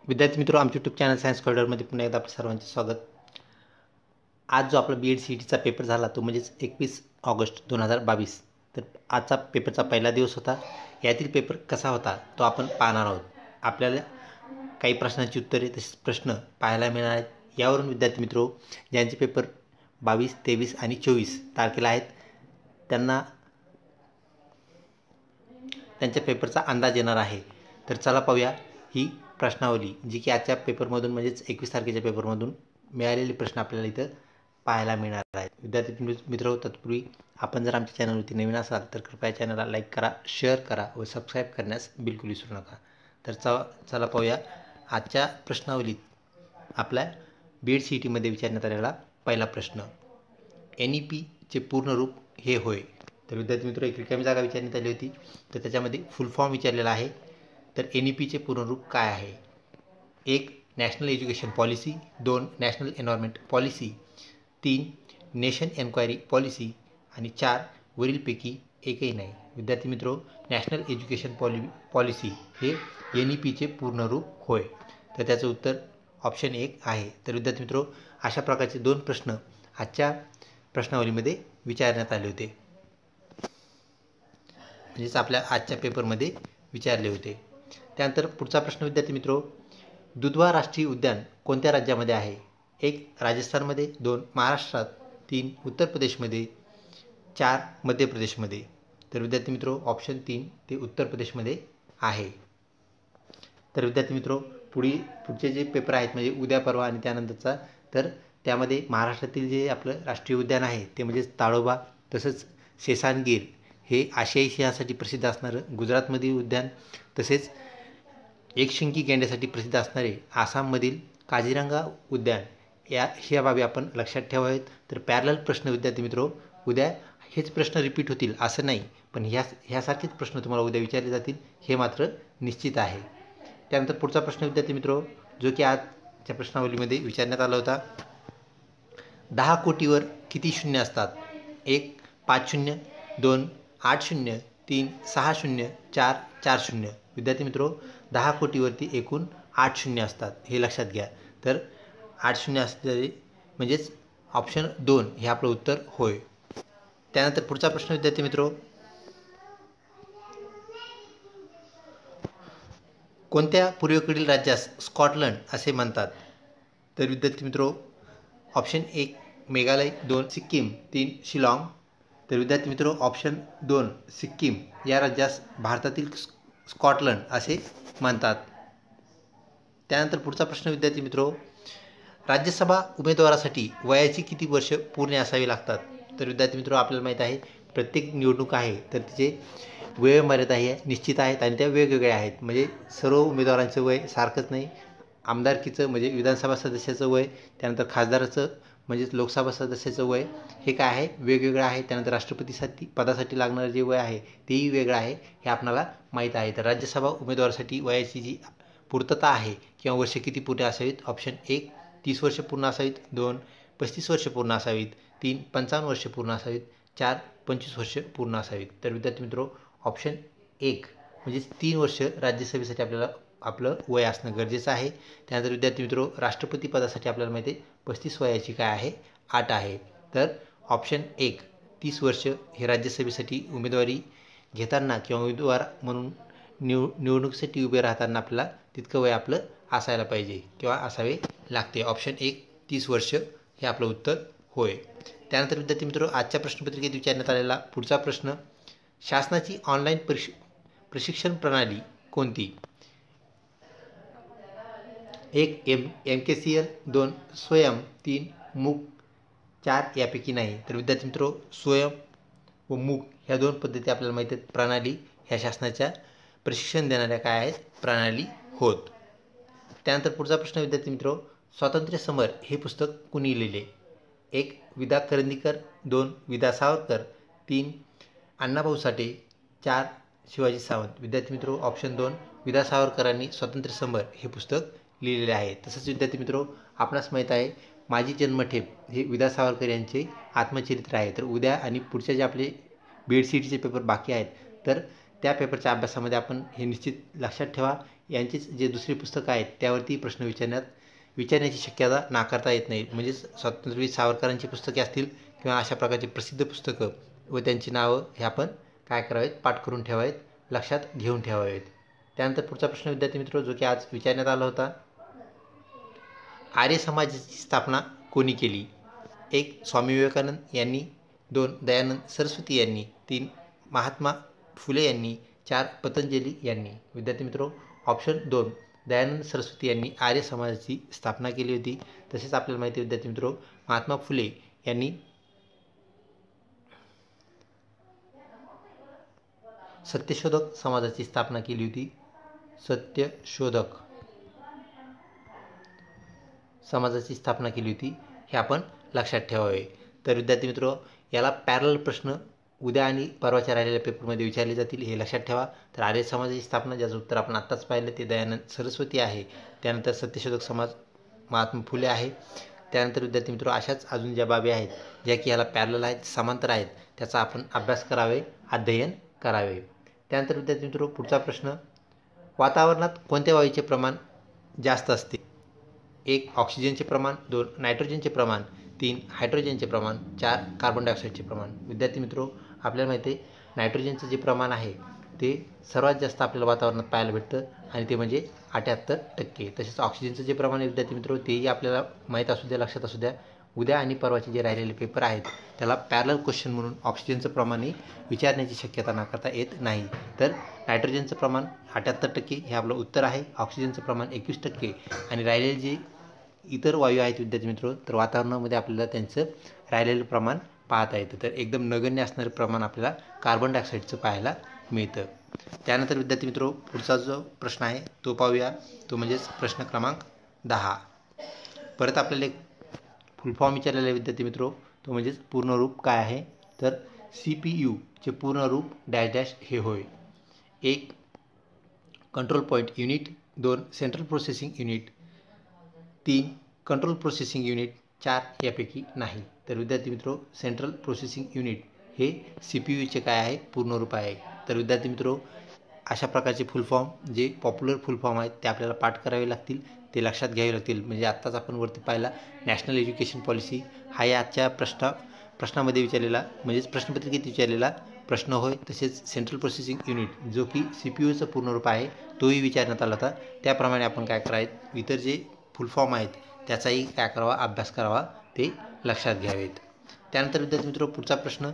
विद्यार्थी मित्रों, आमच्या यूट्यूब चॅनल सायन्स कॉरिडॉरमध्ये पुन्हा एकदा आपल्या सर्वांचे स्वागत. आज जो आपला BEd CETचा पेपर झाला तो म्हणजेच 21 ऑगस्ट 2022. तर आजचा पेपरचा पहिला दिवस होता. यातील पेपर कसा होता तो आपण पाहणार आहोत. आपल्याला काही प्रश्नांची उत्तरे तसेच प्रश्न पाहायला मिळणार आहेत. यावरून विद्यार्थी मित्रों, ज्यांचे पेपर 22, 23 आणि 24 तारखेला आहेत त्यांना त्यांच्या पेपरचा अंदाज येणार आहे. तर चला पाहूया ही प्रश्नावली, जी की आजच्या पेपरमधून म्हणजेच 21 तारखेच्या पेपरमधून मिळालेले प्रश्न आपल्याला इथं पाहायला मिळणार आहेत. विद्यार्थी मित्र, तत्पूर्वी आपण जर आमच्या चॅनलवरती नवीन असाल तर कृपया चॅनलला लाईक करा, शेअर करा व सबस्क्राईब करण्यास बिलकुल विसरू नका. तर चला पाहूया आजच्या प्रश्नावलीत आपल्या BEd CETमध्ये विचारण्यात आलेला पहिला प्रश्न. NEPचे पूर्ण रूप हे होय. तर विद्यार्थी मित्र, एक रिकामी जागा विचारण्यात आली होती, तर त्याच्यामध्ये फुल फॉर्म विचारलेला आहे. तर NEPचे पूर्ण रूप काय आहे? 1. National education policy, 2. National environment policy, 3. Nation enquiry policy आणि 4. वरीलपैकी एकही नाही. विद्यार्थी मित्रो, नॅशनल एज्युकेशन पॉलिसी हे NEPचे पूर्ण रूप होय. तर त्याचं उत्तर ऑप्शन 1 आहे. तर विद्यार्थी मित्रो, अशा प्रकारचे 2 प्रश्न आजच्या प्रश्नावलीमध्ये विचारण्यात आले होते, म्हणजेच आपल्या आजच्या पेपरमध्ये विचारले होते. त्यानंतर पुढचा प्रश्न विद्यार्थी मित्रो, दुधवा राष्ट्रीय उद्यान कोणत्या राज्यामध्ये आहे? 1. राजस्थानमध्ये, 2. महाराष्ट्रात, 3. उत्तर प्रदेशमध्ये, 4. मध्य प्रदेशमध्ये. तर विद्यार्थी मित्रो, ऑप्शन 3 ते उत्तर प्रदेशमध्ये आहे. तर विद्यार्थी मित्रो, पुढचे जे पेपर आहेत म्हणजे उद्या, परवा आणि त्यानंतरचा, तर त्यामध्ये महाराष्ट्रातील जे आपलं राष्ट्रीय उद्यान आहे ते म्हणजेच ताडोबा, तसंच सेसानगीर हे आशियाई सिंहासाठी प्रसिद्ध असणारं गुजरातमधील उद्यान, तसेच एकशिंगी गेंड्यासाठी प्रसिद्ध असणारे आसाममधील काझीरंगा उद्यान, ह्या बाबी आपण लक्षात ठेवावेत. तर पॅरलल प्रश्न विद्यार्थी मित्रो, उद्या हेच प्रश्न रिपीट होतील असं नाही, पण ह्यासारखेच प्रश्न तुम्हाला उद्या विचारले जातील हे मात्र निश्चित आहे. त्यानंतर पुढचा प्रश्न विद्यार्थी मित्रो, जो की आजच्या प्रश्नावलीमध्ये विचारण्यात आला होता. 10 कोटीवर किती शून्य असतात? 1. 5 शून्य, 2. 8 शून्य, 3. 6 शून्य, 4. 4 शून्य. विद्यार्थी मित्रो, 10 कोटीवरती एकूण 8 शून्य असतात, हे लक्षात घ्या. तर 8 शून्य असलेले म्हणजेच ऑप्शन 2 हे आपलं उत्तर होय. त्यानंतर पुढचा प्रश्न विद्यार्थी मित्रो, कोणत्या पूर्वेकडील राज्यास स्कॉटलंड असे म्हणतात? तर विद्यार्थी मित्रो, ऑप्शन 1 मेघालय, 2 सिक्कीम, 3 शिलाँग. तर विद्यार्थी मित्रो, ऑप्शन 2 सिक्कीम या राज्यास भारतातील स्कॉटलंड असे म्हणतात. त्यानंतर पुढचा प्रश्न विद्यार्थी मित्रो, राज्यसभा उमेदवारासाठी वयाची किती वर्ष पूर्ण असावी लागतात? तर विद्यार्थी मित्रो, आपल्याला माहीत आहे प्रत्येक निवडणूक आहे तर तिचे वयोमर्यादा हे निश्चित आहेत आणि त्या वेगवेगळ्या आहेत. म्हणजे सर्व उमेदवारांचं वय सारखंच नाही. आमदारकीचं म्हणजे विधानसभा सदस्याचं वय, त्यानंतर खासदाराचं म्हणजेच लोकसभा सदस्याचं वय हे काय आहे, वेगवेगळं आहे. त्यानंतर राष्ट्रपतीसाठी पदासाठी लागणारं जे वय आहे तेही वेगळं आहे, हे आपणाला माहीत आहे. तर राज्यसभा उमेदवारासाठी वयाची जी पूर्तता आहे किंवा वर्ष किती पूर्ण असावीत? ऑप्शन 1 30 वर्ष पूर्ण असावीत, 2 35 वर्ष पूर्ण असावीत, 3 55 वर्ष पूर्ण असावीत, 4 25 वर्ष पूर्ण असावीत. तर विद्यार्थी मित्रो, ऑप्शन 1 म्हणजेच 3 वर्ष राज्यसभेसाठी आपल्याला आपलं वय असणं गरजेचं आहे. त्यानंतर विद्यार्थी मित्रो, राष्ट्रपती पदासाठी आपल्याला माहिती आहे 35 वयाची काय आहे, अट आहे. तर ऑप्शन 1 30 वर्ष हे राज्यसभेसाठी उमेदवारी घेताना किंवा उमेदवार म्हणून निवडणुकीसाठी उभे राहताना आपल्याला तितकं वय आपलं असायला पाहिजे किंवा असावे लागते. ऑप्शन 1 30 वर्ष हे आपलं उत्तर होय. त्यानंतर विद्यार्थी मित्रो, आजच्या प्रश्नपत्रिकेत विचारण्यात आलेला पुढचा प्रश्न, शासनाची ऑनलाईन प्रशिक्षण प्रणाली कोणती? 1 MKCL, 2 स्वयं, 3 मूक, 4 यापैकी नाही. तर विद्यार्थी मित्रो, स्वयं व मूक ह्या 2 पद्धती आपल्याला माहिती आहेत प्रणाली ह्या शासनाच्या प्रशिक्षण देणाऱ्या काय आहेत, प्रणाली होत. त्यानंतर पुढचा प्रश्न विद्यार्थी मित्रो, स्वातंत्र्य समर हे पुस्तक कुणी लिहिले? 1 वि. दा. करंदीकर, 2 वि. दा. सावरकर, 3 अण्णाभाऊ साठे, 4 शिवाजी सावंत. विद्यार्थी मित्रो, ऑप्शन 2 वि. दा. सावरकरांनी स्वातंत्र्य समर हे पुस्तक लिहिलेले आहे. तसंच विद्यार्थी मित्रो, आपणास माहीत आहे माझी जन्मठेप हे वि. दा. सावरकर यांचे आत्मचरित्र आहे. तर उद्या आणि पुढचे जे आपले BEd CETचे पेपर बाकी आहेत तर त्या पेपरच्या अभ्यासामध्ये आपण हे निश्चित लक्षात ठेवा यांचेच जे दुसरे पुस्तकं आहेत त्यावरती प्रश्न विचारण्याची शक्यता नाकारता येत नाही. म्हणजेच स्वातंत्र्यवीर सावरकरांची पुस्तके असतील किंवा अशा प्रकारची प्रसिद्ध पुस्तकं व त्यांची नावं हे आपण काय करावेत, पाठ करून ठेवावेत, लक्षात घेऊन ठेवावेत. त्यानंतर पुढचा प्रश्न विद्यार्थी मित्र जो की आज विचारण्यात आला होता, आर्य समाजाची स्थापना कोणी केली? 1. स्वामी विवेकानंद यांनी, 2. दयानंद सरस्वती यांनी, 3. महात्मा फुले यांनी, 4. पतंजली यांनी. विद्यार्थी मित्रो, ऑप्शन 2 दयानंद सरस्वती यांनी आर्य समाजाची स्थापना केली होती. तसेच आपल्याला माहिती आहे विद्यार्थी मित्रो, महात्मा फुले यांनी सत्यशोधक समाजाची स्थापना केली होती. सत्यशोधक समाजाची स्थापना केली होती, हे आपण लक्षात ठेवावे. तर विद्यार्थी मित्रो, याला पॅरल प्रश्न उद्या आणि परवाच्या राहिलेल्या पेपरमध्ये विचारले जातील, हे लक्षात ठेवा. तर आर्य समाजाची स्थापना ज्याचं उत्तर आपण आत्ताच पाहिलं ते दयानंद सरस्वती आहे. त्यानंतर सत्यशोधक समाज महात्मा फुले आहे. त्यानंतर विद्यार्थी मित्रो, अशाच अजून ज्या बाबी आहेत ज्या की याला पॅरल आहेत, समांतर आहेत, त्याचा आपण अभ्यास करावे, अध्ययन करावे. त्यानंतर विद्यार्थी मित्रो, पुढचा प्रश्न, वातावरणात कोणत्या वायूचे प्रमाण जास्त असते? 1. ऑक्सिजनचे प्रमाण, 2. नायट्रोजनचे प्रमाण, 3. हायड्रोजनचे प्रमाण, 4. कार्बन डायऑक्साईडचे प्रमाण. विद्यार्थी मित्रो, आपल्याला माहिती आहे नायट्रोजनचं जे प्रमाण आहे ते सर्वात जास्त आपल्याला वातावरणात पाहायला भेटतं आणि ते म्हणजे 78%. तसेच ऑक्सिजनचं जे प्रमाण आहे विद्यार्थी मित्रो, तेही आपल्याला माहीत असू द्या, लक्षात असू द्या. उद्या आणि परवाचे जे राहिलेले पेपर आहेत त्याला पॅरल क्वेश्चन म्हणून ऑक्सिजनचं प्रमाणही विचारण्याची शक्यता नाकारता येत नाही. तर नायट्रोजनचं प्रमाण 78% हे आपलं उत्तर आहे. ऑक्सिजनचं प्रमाण 21% आणि राहिलेले जे इतर वायू आहेत विद्यार्थी मित्रो, तर वातावरणामध्ये आपल्याला त्यांचं राहिलेलं प्रमाण पाहता येतं. तर एकदम नगण्य असणारं प्रमाण आपल्याला कार्बन डायऑक्साईडचं पाहायला मिळतं. त्यानंतर विद्यार्थी मित्रो, पुढचा जो प्रश्न आहे तो पाहूया. तो म्हणजेच प्रश्न क्रमांक 10. परत आपल्याला एक फुल फॉर्म विचारलेला आहे विद्यार्थी मित्रो, तो म्हणजेच पूर्ण रूप काय आहे? तर CPU चे पूर्ण रूप डॅश डॅश हे होय. 1. Control point unit, 2. Central processing unit, 3. Control processing unit, 4 यापैकी नाही. तर विद्यार्थी मित्रो, सेंट्रल प्रोसेसिंग युनिट हे CPU चे काय आहे? पूर्ण रूप आहे. तर विद्यार्थी मित्रो, अशा प्रकारचे फुल फॉर्म जे पॉप्युलर फुल फॉर्म आहेत ते आपल्याला पाठ करावे लागतील, ते लक्षात घ्यावे लागतील. म्हणजे आत्ताच आपण वरती पाहिला नॅशनल एज्युकेशन पॉलिसी हा याच्या प्रश्नामध्ये विचारलेला, म्हणजेच प्रश्नपत्रिकेत विचारलेला प्रश्न होय. तसेच सेंट्रल प्रोसेसिंग युनिट जो की CPUचं पूर्ण रूप आहे तोही विचारण्यात आला होता. त्याप्रमाणे आपण काय करायचं, इतर जे फुल फॉर्म आहेत त्याचाही काय करावा, अभ्यास करावा, ते लक्षात घ्यावेत. त्यानंतर विद्यार्थी मित्रो, पुढचा प्रश्न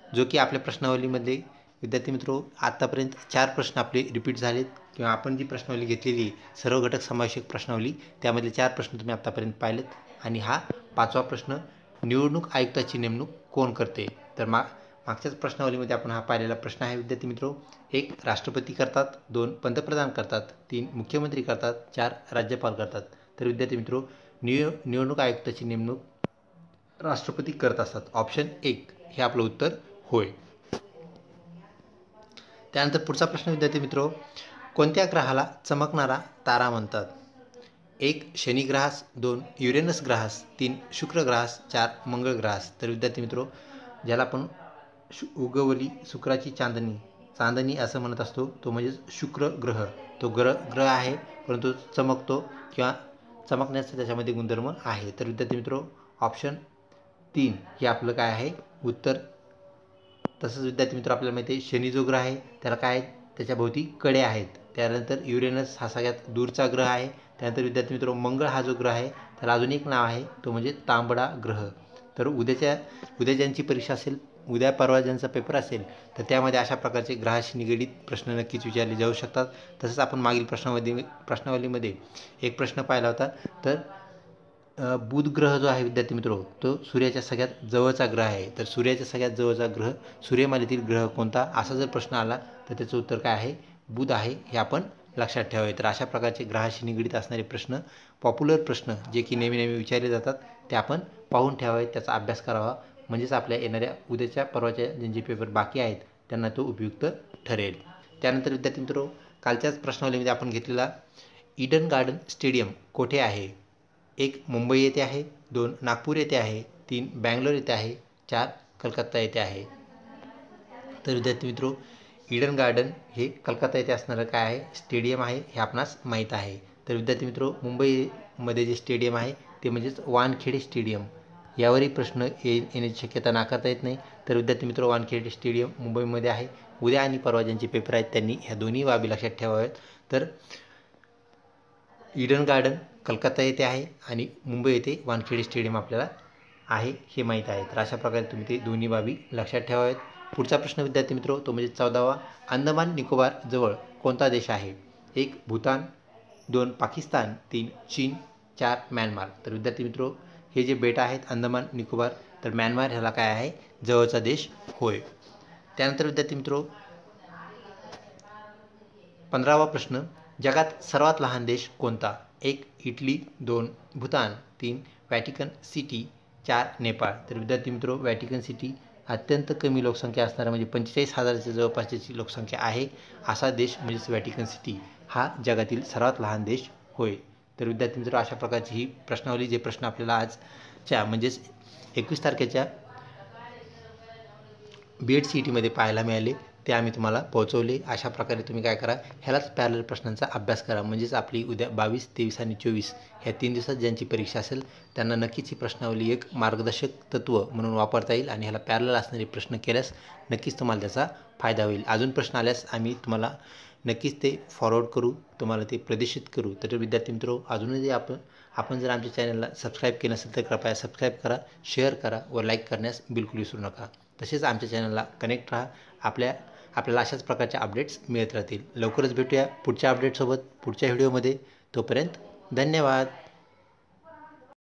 जो की आपल्या प्रश्नावलीमध्ये विद्यार्थी मित्रो आत्तापर्यंत 4 प्रश्न आपले रिपीट झालेत किंवा आपण जी प्रश्नावली घेतलेली सर्व घटक समावेशक प्रश्नावली त्यामधले 4 प्रश्न तुम्ही आत्तापर्यंत पाहिलेत. आणि हा 5वा प्रश्न, निवडणूक आयुक्ताची नेमणूक कोण करते? तर मागच्याच प्रश्नावलीमध्ये आपण हा पाहिलेला प्रश्न आहे विद्यार्थी मित्रो. 1. राष्ट्रपती करतात, 2. पंतप्रधान करतात, 3. मुख्यमंत्री करतात, 4. राज्यपाल करतात. तर विद्यार्थी मित्रो, निवडणूक आयुक्ताची नेमणूक राष्ट्रपती करत असतात. ऑप्शन 1 हे आपलं उत्तर होय. त्यानंतर पुढचा प्रश्न विद्यार्थी मित्रो, कोणत्या ग्रहाला चमकणारा तारा म्हणतात? 1. शनी ग्रहास, 2. युरेनस ग्रहास, 3. शुक्र ग्रहास, 4. मंगळ ग्रहास. तर विद्यार्थी मित्रो, ज्याला आपण उगवली शुक्राची चांदणी असं म्हणत असतो, तो म्हणजेच शुक्र ग्रह. तो ग्रह आहे परंतु चमकतो किंवा चमकण्याचा त्याच्यामध्ये गुणधर्म आहे. तर विद्यार्थी मित्रो, ऑप्शन 3 हे आपलं काय आहे? उत्तर. तसंच विद्यार्थी मित्र, आपल्याला माहिती आहे शनी जो ग्रह आहे त्याला काय आहेत? त्याच्या भोवती कडे आहेत. त्यानंतर युरेनस हा सगळ्यात दूरचा ग्रह आहे. त्यानंतर विद्यार्थी मित्र, मंगळ हा जो ग्रह आहे त्याला अजून एक नाव आहे, तो म्हणजे तांबडा ग्रह. तर उद्या ज्यांची परीक्षा असेल, उद्या परवा ज्यांचा पेपर असेल, तर त्यामध्ये अशा प्रकारचे ग्रहाशी निगडीत प्रश्न नक्कीच विचारले जाऊ शकतात. तसंच आपण मागील प्रश्नावलीमध्ये एक प्रश्न पाहिला होता. तर बुध ग्रह जो आहे विद्यार्थी मित्रो, तो सूर्याच्या सगळ्यात जवळचा ग्रह आहे. तर सूर्याच्या सगळ्यात जवळचा ग्रह, सूर्यमालेतील ग्रह कोणता, असा जर प्रश्न आला तर त्याचं उत्तर काय आहे? बुध आहे, हे आपण लक्षात ठेवावे. तर अशा प्रकारचे ग्रहाशी निगडीत असणारे प्रश्न, पॉप्युलर प्रश्न जे की नेहमी विचारले जातात, ते आपण पाहून ठेवावे, त्याचा अभ्यास करावा. म्हणजेच आपल्या येणाऱ्या उद्याच्या परवाच्या ज्यांचे पेपर बाकी आहेत त्यांना तो उपयुक्त ठरेल. त्यानंतर विद्यार्थी मित्रो, कालच्याच प्रश्नावलीमध्ये आपण घेतलेला ईडन गार्डन स्टेडियम कोठे आहे? 1. मुंबई येथे आहे, 2. नागपूर येथे आहे, 3. बँगलोर येथे आहे, 4. कलकत्ता येथे आहे. तर विद्यार्थी मित्रो, ईडन गार्डन हे कलकत्ता येथे असणारं काय आहे स्टेडियम आहे हे आपणास माहीत आहे. तर विद्यार्थी मित्रो मुंबईमध्ये जे स्टेडियम आहे ते म्हणजेच वानखेडे स्टेडियम. यावरही प्रश्न येण्याची शक्यता नाकारता येत नाही. तर विद्यार्थी मित्रो वानखेडे स्टेडियम मुंबईमध्ये आहे. उद्या आणि परवा ज्यांचे पेपर आहेत त्यांनी ह्या दोन्ही बाबी लक्षात ठेवाव्यात. तर ईडन गार्डन कलकत्ता येथे आहे आणि मुंबई येथे वानखेडे स्टेडियम आपल्याला आहे हे माहीत आहे. तर अशा प्रकारे तुम्ही ते दोन्ही बाबी लक्षात ठेवाव्यात. पुढचा प्रश्न विद्यार्थी मित्रो तो म्हणजे 14वा. अंदमान निकोबार जवळ कोणता देश आहे? 1 भूतान, 2 पाकिस्तान, 3 चीन, 4 म्यानमार. तर विद्यार्थी मित्रो हे जे बेट आहेत अंदमान निकोबार तर म्यानमार ह्याला काय आहे जवळचा देश होय. त्यानंतर विद्यार्थी मित्रो 15वा प्रश्न जगात सर्वात लहान देश कोणता? 1 Italy, 2 Bhutan, 3 Vatican city, 4 Nepal. तर विद्यार्थी मित्रो व्हॅटिकन सिटी अत्यंत कमी लोकसंख्या असणारा म्हणजे 45,000च्या जवळपास त्याची लोकसंख्या आहे असा देश म्हणजेच व्हॅटिकन सिटी हा जगातील सर्वात लहान देश होय. तर विद्यार्थी मित्रो अशा प्रकारची ही प्रश्नावली जे प्रश्न आपल्याला आजच्या म्हणजेच 21 तारखेच्या BED CETमध्ये पाहायला मिळाले ते आम्ही तुम्हाला पोहोचवले. अशा प्रकारे तुम्ही काय करा ह्यालाच पॅरलल प्रश्नांचा अभ्यास करा म्हणजेच आपली उद्या 22, 23 आणि 24 ह्या 3 दिवसात ज्यांची परीक्षा असेल त्यांना नक्कीच ही प्रश्नावली एक मार्गदर्शक तत्त्व म्हणून वापरता येईल आणि ह्याला पॅरलल असणारे प्रश्न केल्यास नक्कीच तुम्हाला त्याचा फायदा होईल. अजून प्रश्न आल्यास आम्ही तुम्हाला नक्कीच ते फॉरवर्ड करू, तुम्हाला ते प्रदर्शित करू. तर विद्यार्थी मित्रो अजूनही आपण जर आमच्या चॅनलला सबस्क्राईब केलं नसेल तर कृपया सबस्क्राईब करा, शेअर करा व लाईक करण्यास बिलकुल विसरू नका. तसेच आमच्या चॅनलला कनेक्ट राहा. आपल्याला अशाच प्रकारच्या अपडेट्स मिळत राहतील. लवकरच भेटूया पुढच्या अपडेटसोबत पुढच्या व्हिडिओमध्ये. तोपर्यंत धन्यवाद.